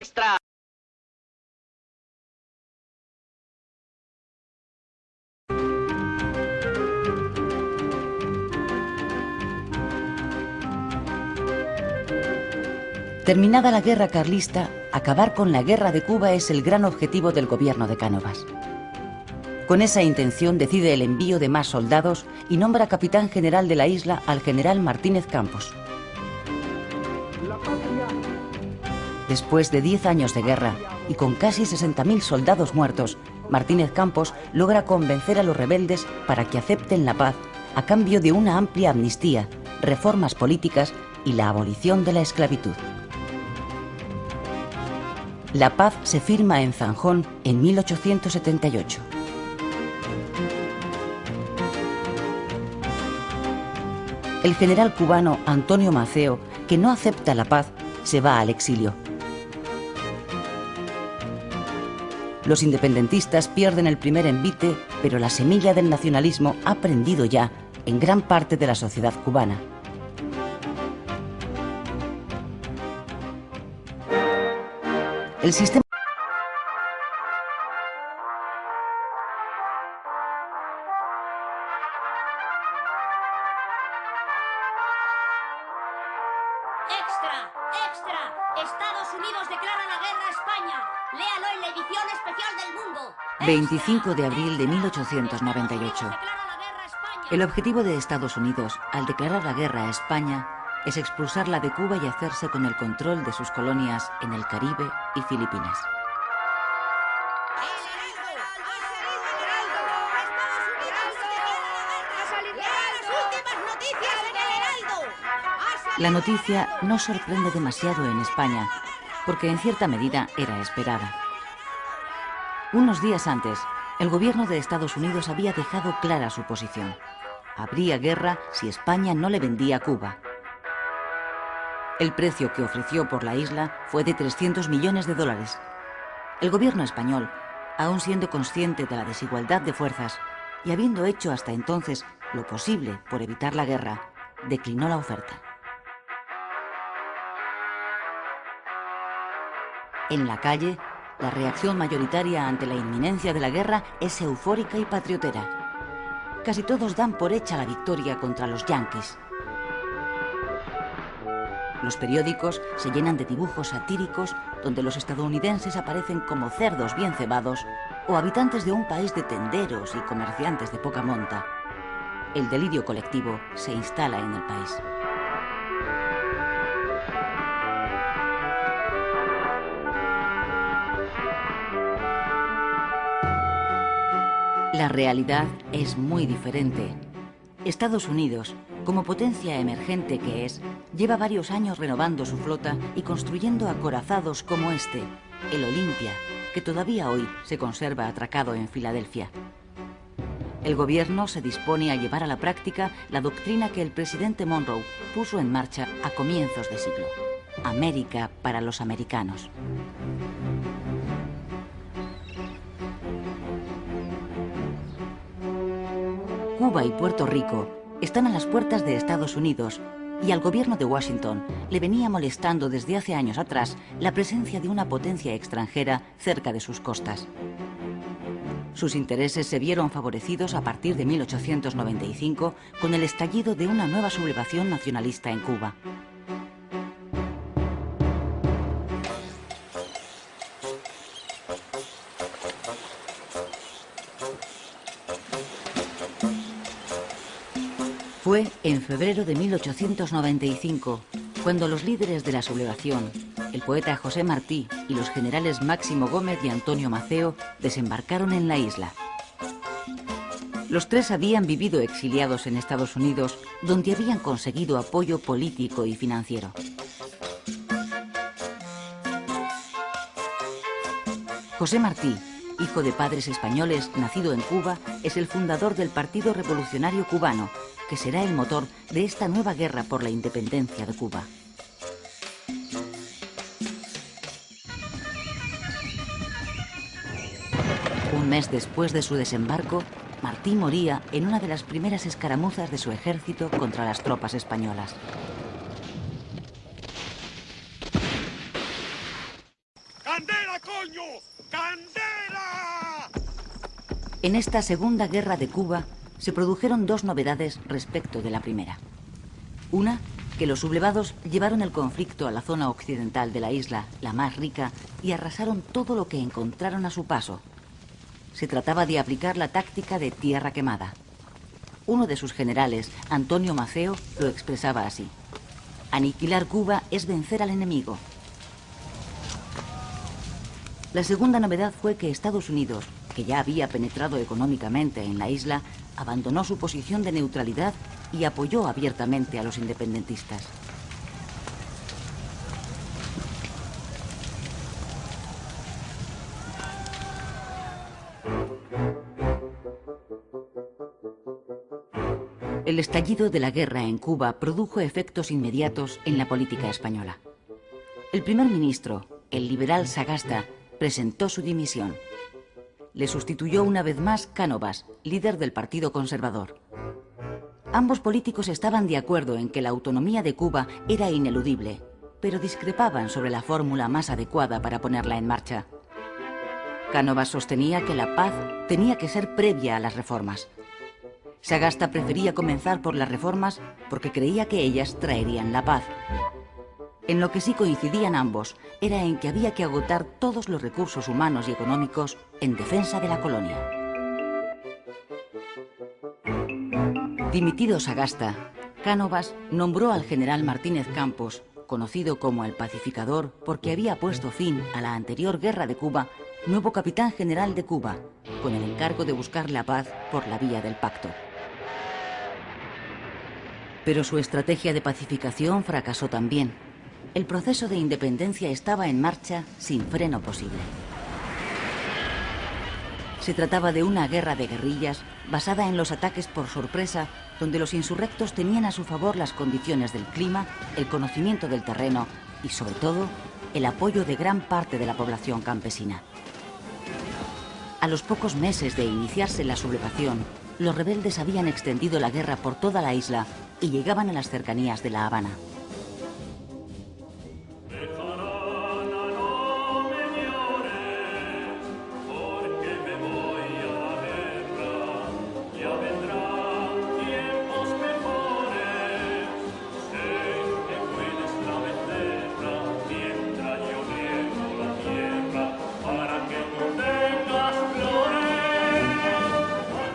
Extra. Terminada la guerra carlista, acabar con la guerra de Cuba es el gran objetivo del gobierno de Cánovas. Con esa intención decide el envío de más soldados y nombra capitán general de la isla al general Martínez Campos. Después de 10 años de guerra y con casi 60.000 soldados muertos, Martínez Campos logra convencer a los rebeldes para que acepten la paz a cambio de una amplia amnistía, reformas políticas y la abolición de la esclavitud. La paz se firma en Zanjón en 1878. El general cubano Antonio Maceo, que no acepta la paz, se va al exilio. Los independentistas pierden el primer envite, pero la semilla del nacionalismo ha prendido ya en gran parte de la sociedad cubana. El sistema ¡Extra! ¡Extra! Estados Unidos declara la guerra a España. Léalo en la edición especial del Mundo. 25 de abril de 1898. El objetivo de Estados Unidos, al declarar la guerra a España, es expulsarla de Cuba y hacerse con el control de sus colonias en el Caribe y Filipinas. La noticia no sorprende demasiado en España, porque en cierta medida era esperada. Unos días antes, el gobierno de Estados Unidos había dejado clara su posición. Habría guerra si España no le vendía a Cuba. El precio que ofreció por la isla fue de 300 millones de dólares. El gobierno español, aún siendo consciente de la desigualdad de fuerzas y habiendo hecho hasta entonces lo posible por evitar la guerra, declinó la oferta. En la calle, la reacción mayoritaria ante la inminencia de la guerra es eufórica y patriotera. Casi todos dan por hecha la victoria contra los yanquis. Los periódicos se llenan de dibujos satíricos donde los estadounidenses aparecen como cerdos bien cebados o habitantes de un país de tenderos y comerciantes de poca monta. El delirio colectivo se instala en el país. La realidad es muy diferente. Estados Unidos, como potencia emergente que es, lleva varios años renovando su flota y construyendo acorazados como este, el Olympia, que todavía hoy se conserva atracado en Filadelfia. El gobierno se dispone a llevar a la práctica la doctrina que el presidente Monroe puso en marcha a comienzos de siglo: América para los americanos. Cuba y Puerto Rico están a las puertas de Estados Unidos y al gobierno de Washington le venía molestando desde hace años atrás la presencia de una potencia extranjera cerca de sus costas. Sus intereses se vieron favorecidos a partir de 1895 con el estallido de una nueva sublevación nacionalista en Cuba. Fue en febrero de 1895 cuando los líderes de la sublevación, el poeta José Martí y los generales Máximo Gómez y Antonio Maceo, desembarcaron en la isla. Los tres habían vivido exiliados en Estados Unidos, donde habían conseguido apoyo político y financiero. José Martí, hijo de padres españoles, nacido en Cuba, es el fundador del Partido Revolucionario Cubano, que será el motor de esta nueva guerra por la independencia de Cuba. Un mes después de su desembarco, Martí moría en una de las primeras escaramuzas de su ejército contra las tropas españolas. ¡Candela, coño! ¡Candela! En esta segunda guerra de Cuba se produjeron dos novedades respecto de la primera. Una, que los sublevados llevaron el conflicto a la zona occidental de la isla, la más rica, y arrasaron todo lo que encontraron a su paso. Se trataba de aplicar la táctica de tierra quemada. Uno de sus generales, Antonio Maceo, lo expresaba así: aniquilar Cuba es vencer al enemigo. La segunda novedad fue que Estados Unidos, que ya había penetrado económicamente en la isla, abandonó su posición de neutralidad y apoyó abiertamente a los independentistas. El estallido de la guerra en Cuba produjo efectos inmediatos en la política española. El primer ministro, el liberal Sagasta, presentó su dimisión. Le sustituyó una vez más Cánovas, líder del Partido Conservador. Ambos políticos estaban de acuerdo en que la autonomía de Cuba era ineludible, pero discrepaban sobre la fórmula más adecuada para ponerla en marcha. Cánovas sostenía que la paz tenía que ser previa a las reformas. Sagasta prefería comenzar por las reformas porque creía que ellas traerían la paz. En lo que sí coincidían ambos era en que había que agotar todos los recursos humanos y económicos en defensa de la colonia. Dimitido Sagasta, Cánovas nombró al general Martínez Campos, conocido como el Pacificador porque había puesto fin a la anterior guerra de Cuba, nuevo capitán general de Cuba, con el encargo de buscar la paz por la vía del pacto. Pero su estrategia de pacificación fracasó también. El proceso de independencia estaba en marcha sin freno posible. Se trataba de una guerra de guerrillas basada en los ataques por sorpresa, donde los insurrectos tenían a su favor las condiciones del clima, el conocimiento del terreno y, sobre todo, el apoyo de gran parte de la población campesina. A los pocos meses de iniciarse la sublevación, los rebeldes habían extendido la guerra por toda la isla y llegaban a las cercanías de La Habana.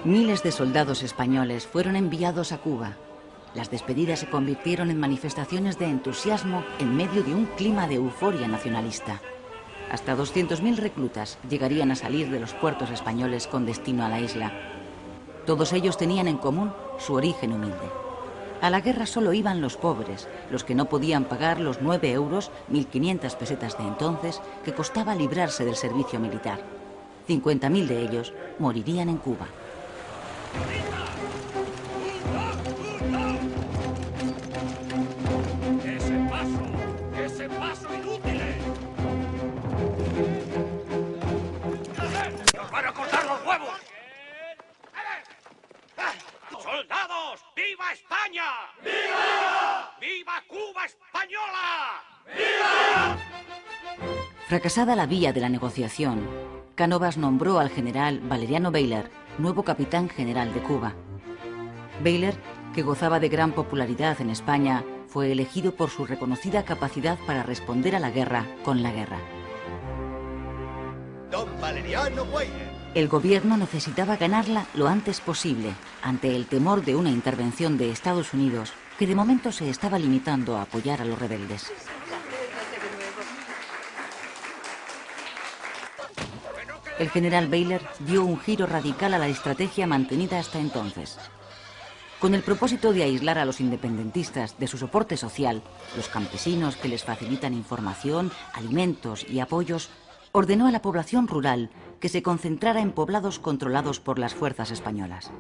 Miles de soldados españoles fueron enviados a Cuba. Las despedidas se convirtieron en manifestaciones de entusiasmo en medio de un clima de euforia nacionalista. Hasta 200.000 reclutas llegarían a salir de los puertos españoles con destino a la isla. Todos ellos tenían en común su origen humilde. A la guerra solo iban los pobres, los que no podían pagar los 9 euros, 1.500 pesetas de entonces, que costaba librarse del servicio militar. 50.000 de ellos morirían en Cuba. ¡Ese paso, inútiles! ¡Nos van a cortar los huevos! ¡Soldados! ¡Viva España! ¡Viva! ¡Viva Cuba española! ¡Viva! Fracasada la vía de la negociación, Cánovas nombró al general Valeriano Bayler nuevo capitán general de Cuba. Bayler, que gozaba de gran popularidad en España, fue elegido por su reconocida capacidad para responder a la guerra con la guerra. Don Valeriano Bayler. El gobierno necesitaba ganarla lo antes posible, ante el temor de una intervención de Estados Unidos, que de momento se estaba limitando a apoyar a los rebeldes. El general Bayler dio un giro radical a la estrategia mantenida hasta entonces. Con el propósito de aislar a los independentistas de su soporte social, los campesinos que les facilitan información, alimentos y apoyos, ordenó a la población rural que se concentrara en poblados controlados por las fuerzas españolas.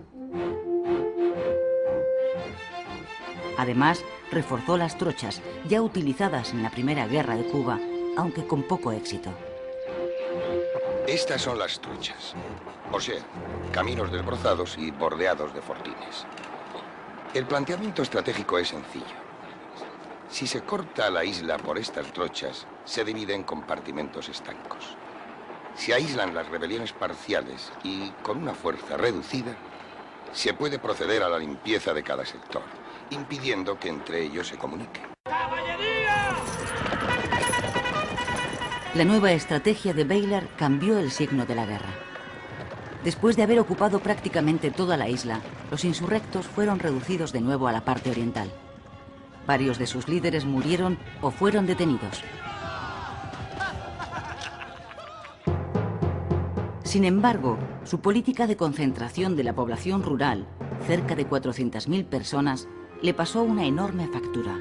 Además, reforzó las trochas ya utilizadas en la Primera Guerra de Cuba, aunque con poco éxito. Estas son las truchas, o sea, caminos desbrozados y bordeados de fortines. El planteamiento estratégico es sencillo. Si se corta la isla por estas trochas, se divide en compartimentos estancos. Se aíslan las rebeliones parciales y, con una fuerza reducida, se puede proceder a la limpieza de cada sector, impidiendo que entre ellos se comunique. ¡Caballería! La nueva estrategia de Bayler cambió el signo de la guerra. Después de haber ocupado prácticamente toda la isla, los insurrectos fueron reducidos de nuevo a la parte oriental. Varios de sus líderes murieron o fueron detenidos. Sin embargo, su política de concentración de la población rural, cerca de 400.000 personas, le pasó una enorme factura.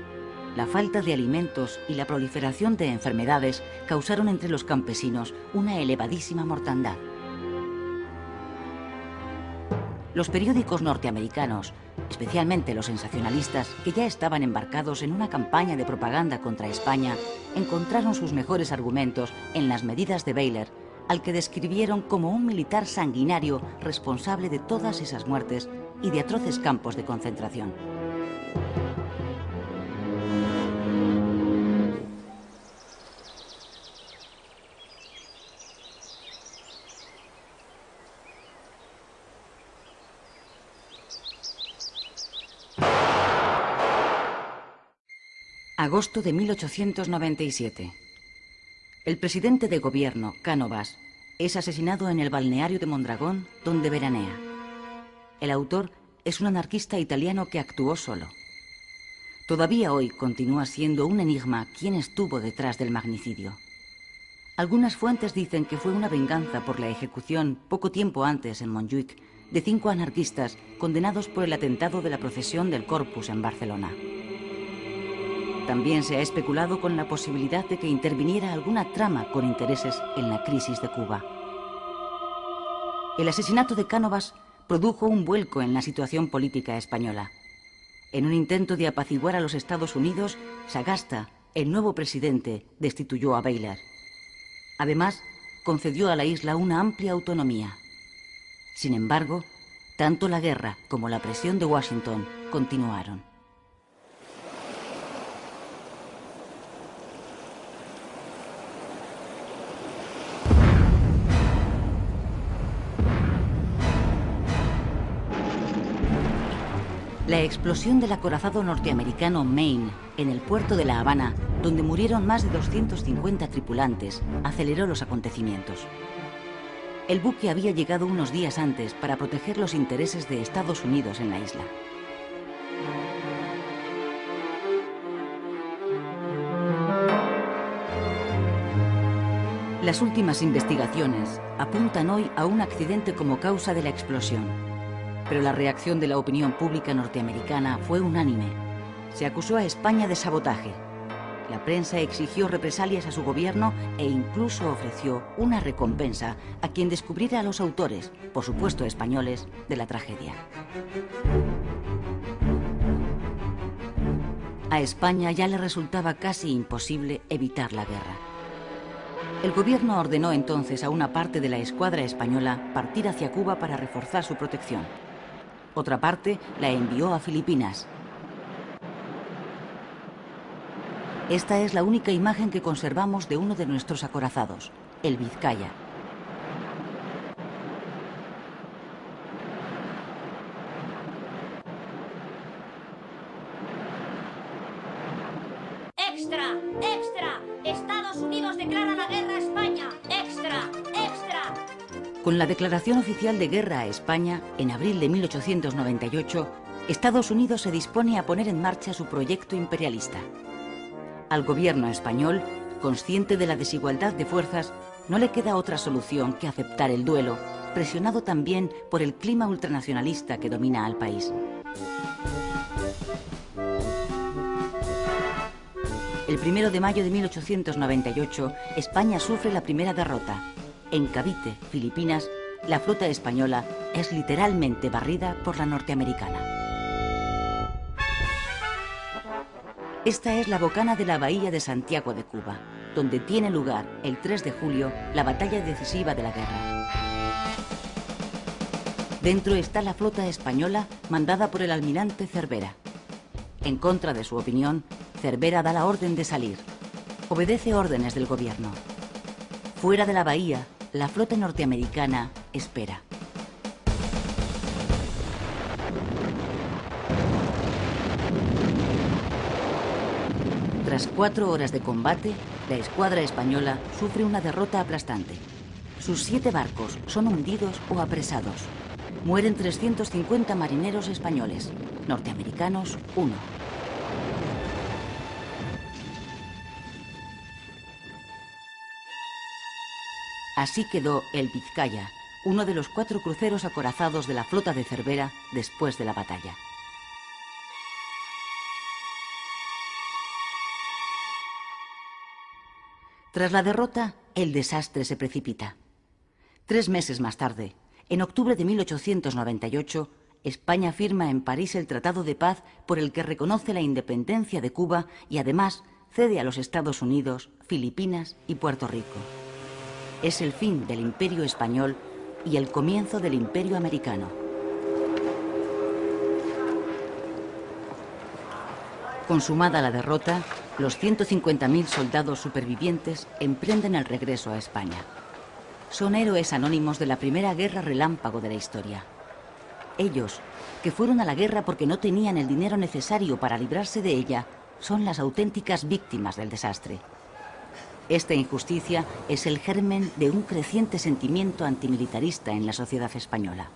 La falta de alimentos y la proliferación de enfermedades causaron entre los campesinos una elevadísima mortandad. Los periódicos norteamericanos, especialmente los sensacionalistas, que ya estaban embarcados en una campaña de propaganda contra España, encontraron sus mejores argumentos en las medidas de Bayler, al que describieron como un militar sanguinario responsable de todas esas muertes y de atroces campos de concentración. Agosto de 1897. El presidente de gobierno, Cánovas, es asesinado en el balneario de Mondragón, donde veranea. El autor es un anarquista italiano que actuó solo. Todavía hoy continúa siendo un enigma quién estuvo detrás del magnicidio. Algunas fuentes dicen que fue una venganza por la ejecución, poco tiempo antes en Montjuïc, de 5 anarquistas condenados por el atentado de la procesión del Corpus en Barcelona. También se ha especulado con la posibilidad de que interviniera alguna trama con intereses en la crisis de Cuba. El asesinato de Cánovas produjo un vuelco en la situación política española. En un intento de apaciguar a los Estados Unidos, Sagasta, el nuevo presidente, destituyó a Bayler. Además, concedió a la isla una amplia autonomía. Sin embargo, tanto la guerra como la presión de Washington continuaron. La explosión del acorazado norteamericano Maine en el puerto de La Habana, donde murieron más de 250 tripulantes, aceleró los acontecimientos. El buque había llegado unos días antes para proteger los intereses de Estados Unidos en la isla. Las últimas investigaciones apuntan hoy a un accidente como causa de la explosión. Pero la reacción de la opinión pública norteamericana fue unánime. Se acusó a España de sabotaje. La prensa exigió represalias a su gobierno e incluso ofreció una recompensa a quien descubriera a los autores, por supuesto españoles, de la tragedia. A España ya le resultaba casi imposible evitar la guerra. El gobierno ordenó entonces a una parte de la escuadra española partir hacia Cuba para reforzar su protección. Otra parte la envió a Filipinas. Esta es la única imagen que conservamos de uno de nuestros acorazados, el Vizcaya. ¡Extra! ¡Extra! ¡Estados Unidos declara la guerra a España! ¡Extra! ¡Extra! Con la declaración oficial de guerra a España, en abril de 1898, Estados Unidos se dispone a poner en marcha su proyecto imperialista. Al gobierno español, consciente de la desigualdad de fuerzas, no le queda otra solución que aceptar el duelo, presionado también por el clima ultranacionalista que domina al país. El 1 de mayo de 1898, España sufre la primera derrota. En Cavite, Filipinas, la flota española es literalmente barrida por la norteamericana. Esta es la bocana de la bahía de Santiago de Cuba, donde tiene lugar el 3 de julio la batalla decisiva de la guerra. Dentro está la flota española mandada por el almirante Cervera. En contra de su opinión, Cervera da la orden de salir. Obedece órdenes del gobierno. Fuera de la bahía, la flota norteamericana espera. Tras 4 horas de combate, la escuadra española sufre una derrota aplastante. Sus 7 barcos son hundidos o apresados. Mueren 350 marineros españoles, norteamericanos 1. Así quedó el Vizcaya, uno de los 4 cruceros acorazados de la flota de Cervera después de la batalla. Tras la derrota, el desastre se precipita. 3 meses más tarde, en octubre de 1898, España firma en París el Tratado de Paz por el que reconoce la independencia de Cuba y además cede a los Estados Unidos, Filipinas y Puerto Rico. Es el fin del Imperio español y el comienzo del Imperio americano. Consumada la derrota, los 150.000 soldados supervivientes emprenden el regreso a España. Son héroes anónimos de la primera guerra relámpago de la historia. Ellos, que fueron a la guerra porque no tenían el dinero necesario para librarse de ella, son las auténticas víctimas del desastre. Esta injusticia es el germen de un creciente sentimiento antimilitarista en la sociedad española.